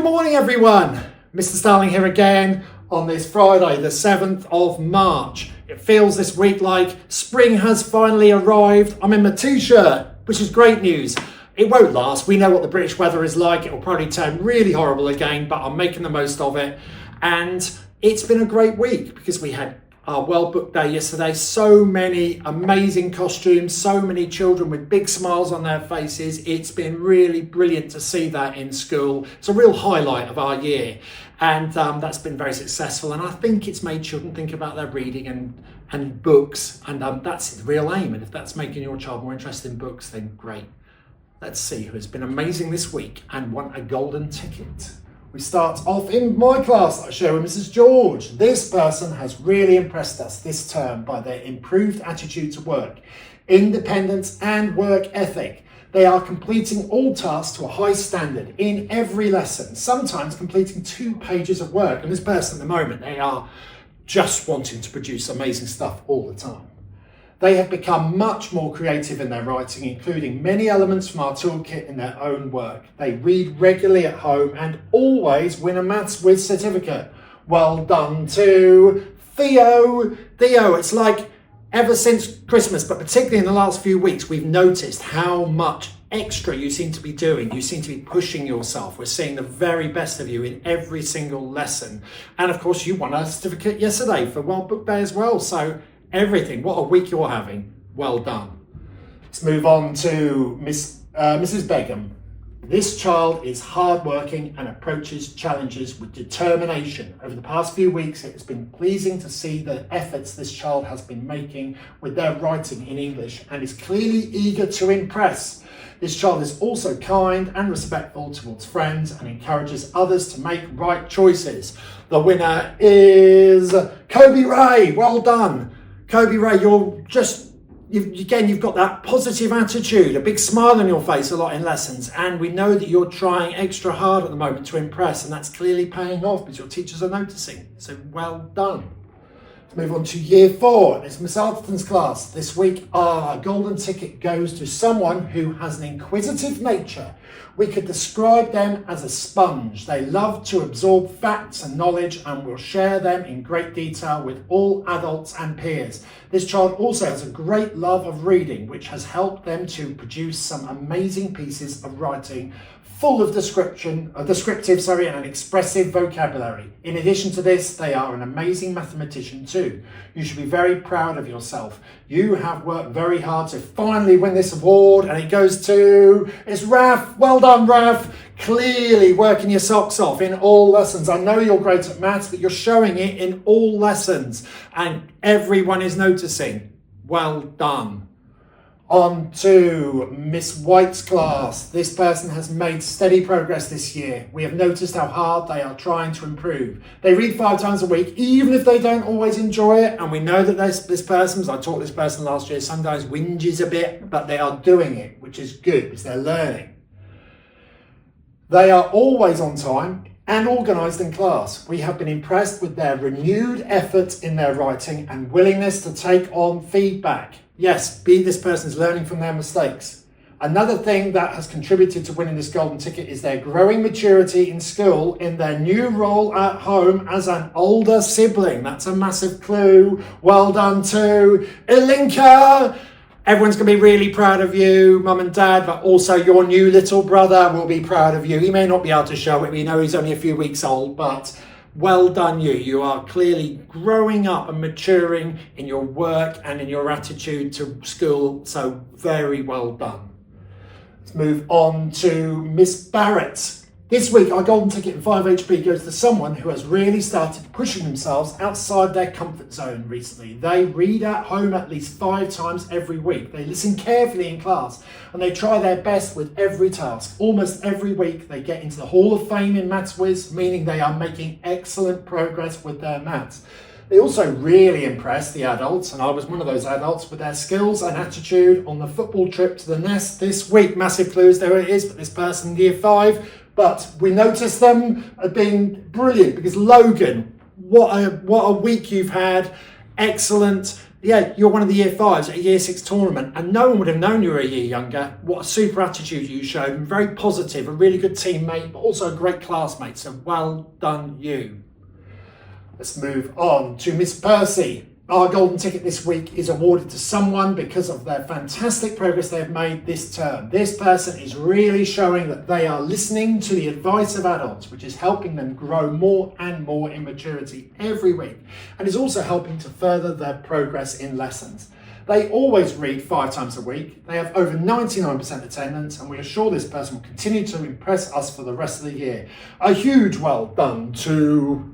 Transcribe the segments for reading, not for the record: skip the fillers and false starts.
Good morning, everyone. Mr. Starling here again on this Friday, the 7th of March. It feels this week like spring has finally arrived. I'm in my t-shirt, which is great news. It won't last. We know what the British weather is like. It will probably turn really horrible again, but I'm making the most of it. And it's been a great week because we had our World Book Day yesterday. So many amazing costumes, so many children with big smiles on their faces. It's been really brilliant to see that in school. It's a real highlight of our year, and that's been very successful. And I think it's made children think about their reading and books, and that's the real aim. And if that's making your child more interested in books, then great. Let's see who has been amazing this week and won a golden ticket. We start off in my class that I share with Mrs. George. This person has really impressed us this term by their improved attitude to work, independence and work ethic. They are completing all tasks to a high standard in every lesson, sometimes completing 2 pages of work. And this person at the moment, they are just wanting to produce amazing stuff all the time. They have become much more creative in their writing, including many elements from our toolkit in their own work. They read regularly at home and always win a maths whiz certificate. Well done to Theo. Theo, it's like ever since Christmas, but particularly in the last few weeks, we've noticed how much extra you seem to be doing. You seem to be pushing yourself. We're seeing the very best of you in every single lesson. And of course, you won a certificate yesterday for World Book Day as well. So everything, what a week you're having. Well done. Let's move on to Mrs. Begum. This child is hardworking and approaches challenges with determination. Over the past few weeks, it has been pleasing to see the efforts this child has been making with their writing in English and is clearly eager to impress. This child is also kind and respectful towards friends and encourages others to make right choices. The winner is Kobe Ray. Well done. Kobe Ray, you've got that positive attitude, a big smile on your face a lot in lessons, and we know that you're trying extra hard at the moment to impress, and that's clearly paying off because your teachers are noticing. So well done. Let's move on to year 4. It's Miss Alderton's class. This week our golden ticket goes to someone who has an inquisitive nature. We could describe them as a sponge. They love to absorb facts and knowledge and will share them in great detail with all adults and peers. This child also has a great love of reading, which has helped them to produce some amazing pieces of writing full of descriptive and expressive vocabulary. In addition to this, they are an amazing mathematician too. You should be very proud of yourself. You have worked very hard to finally win this award, and it goes to, it's Raf. Well done, Raf. Clearly working your socks off in all lessons. I know you're great at maths, but you're showing it in all lessons, and everyone is noticing. Well done. On to Miss White's class. This person has made steady progress this year. We have noticed how hard they are trying to improve. They read 5 times a week, even if they don't always enjoy it. And we know that this person, as I taught this person last year, sometimes whinges a bit, but they are doing it, which is good because they're learning. They are always on time and organised in class. We have been impressed with their renewed efforts in their writing and willingness to take on feedback. Yes, this person is learning from their mistakes. Another thing that has contributed to winning this golden ticket is their growing maturity in school in their new role at home as an older sibling. That's a massive clue. Well done to Ilinka. Everyone's going to be really proud of you, Mum and Dad, but also your new little brother will be proud of you. He may not be able to show it. We know he's only a few weeks old, but well done you. You are clearly growing up and maturing in your work and in your attitude to school, so very well done. Let's move on to Miss Barrett. This week, our golden ticket in 5HP goes to someone who has really started pushing themselves outside their comfort zone recently. They read at home at least 5 times every week. They listen carefully in class and they try their best with every task. Almost every week, they get into the Hall of Fame in Maths Whiz, meaning they are making excellent progress with their maths. They also really impress the adults, and I was one of those adults, with their skills and attitude on the football trip to the Nest this week. Massive clues, there it is, but this person in year 5. But we noticed them as being brilliant because Logan, what a week you've had. excellent. Yeah, you're one of the year 5s at a year 6 tournament, and no one would have known you were a year younger. What a super attitude you showed, and very positive, a really good teammate, but also a great classmate. So well done you. Let's move on to Miss Percy. Our golden ticket this week is awarded to someone because of their fantastic progress they've made this term. This person is really showing that they are listening to the advice of adults, which is helping them grow more and more in maturity every week, and is also helping to further their progress in lessons. They always read 5 times a week. They have over 99% attendance, and we are sure this person will continue to impress us for the rest of the year. A huge well done to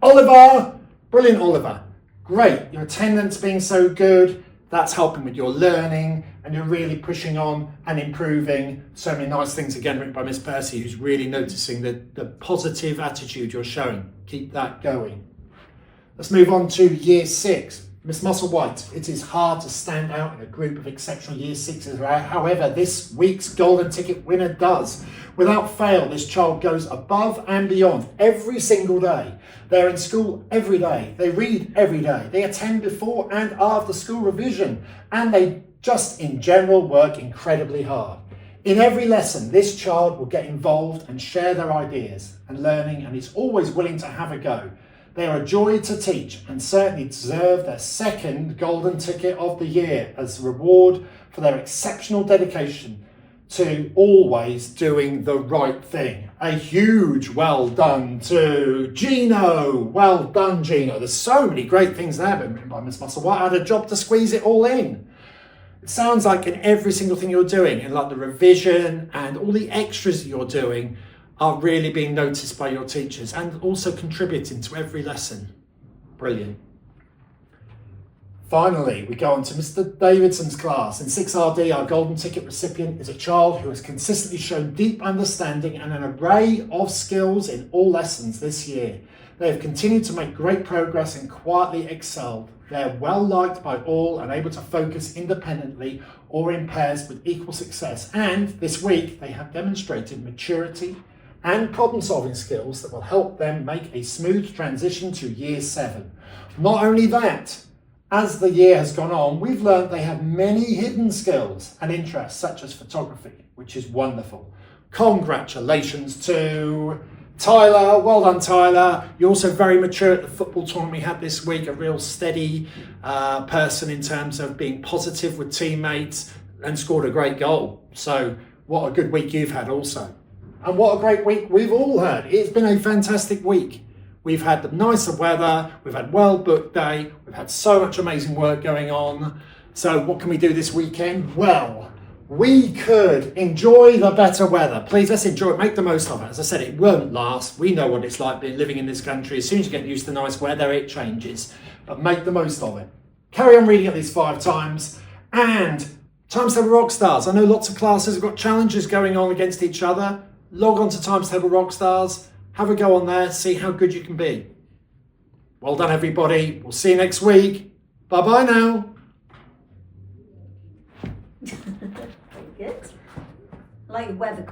Oliver. Brilliant, Oliver. Great, your attendance being so good, that's helping with your learning, and you're really pushing on and improving. So many nice things again written by Miss Percy, who's really noticing the positive attitude you're showing. Keep that going. Let's move on to year 6. Miss Musselwhite, it is hard to stand out in a group of exceptional year 6s. However, this week's golden ticket winner does. Without fail, this child goes above and beyond every single day. They're in school every day. They read every day. They attend before and after school revision. And they just in general work incredibly hard. In every lesson, this child will get involved and share their ideas and learning, and is always willing to have a go. They are a joy to teach and certainly deserve their 2nd golden ticket of the year as a reward for their exceptional dedication to always doing the right thing. A huge well done to Gino. Well done, Gino. There's so many great things there been written by Miss Musselwhite. I had a job to squeeze it all in. It sounds like in every single thing you're doing, in like the revision and all the extras you're doing, are really being noticed by your teachers and also contributing to every lesson. Brilliant. Finally, we go on to Mr. Davidson's class. In 6RD, our golden ticket recipient is a child who has consistently shown deep understanding and an array of skills in all lessons this year. They have continued to make great progress and quietly excelled. They are well liked by all and able to focus independently or in pairs with equal success. And this week, they have demonstrated maturity and problem-solving skills that will help them make a smooth transition to year 7. Not only that, as the year has gone on, we've learned they have many hidden skills and interests, such as photography, which is wonderful. Congratulations to Tyler. Well done, Tyler. You're also very mature at the football tournament we had this week, a real steady person in terms of being positive with teammates, and scored a great goal. So what a good week you've had also. And what a great week we've all had. It's been a fantastic week. We've had the nicer weather, we've had well-booked day, we've had so much amazing work going on. So what can we do this weekend? Well, we could enjoy the better weather. Please, let's enjoy it, make the most of it. As I said, it won't last. We know what it's like living in this country. As soon as you get used to nice weather, it changes. But make the most of it. Carry on reading at least 5 times. And Times Table Rockstars. I know lots of classes have got challenges going on against each other. Log on to Times Table Rockstars. Have a go on there, see how good you can be. Well done, everybody. We'll see you next week. Bye-bye now. Very good. I like your weather.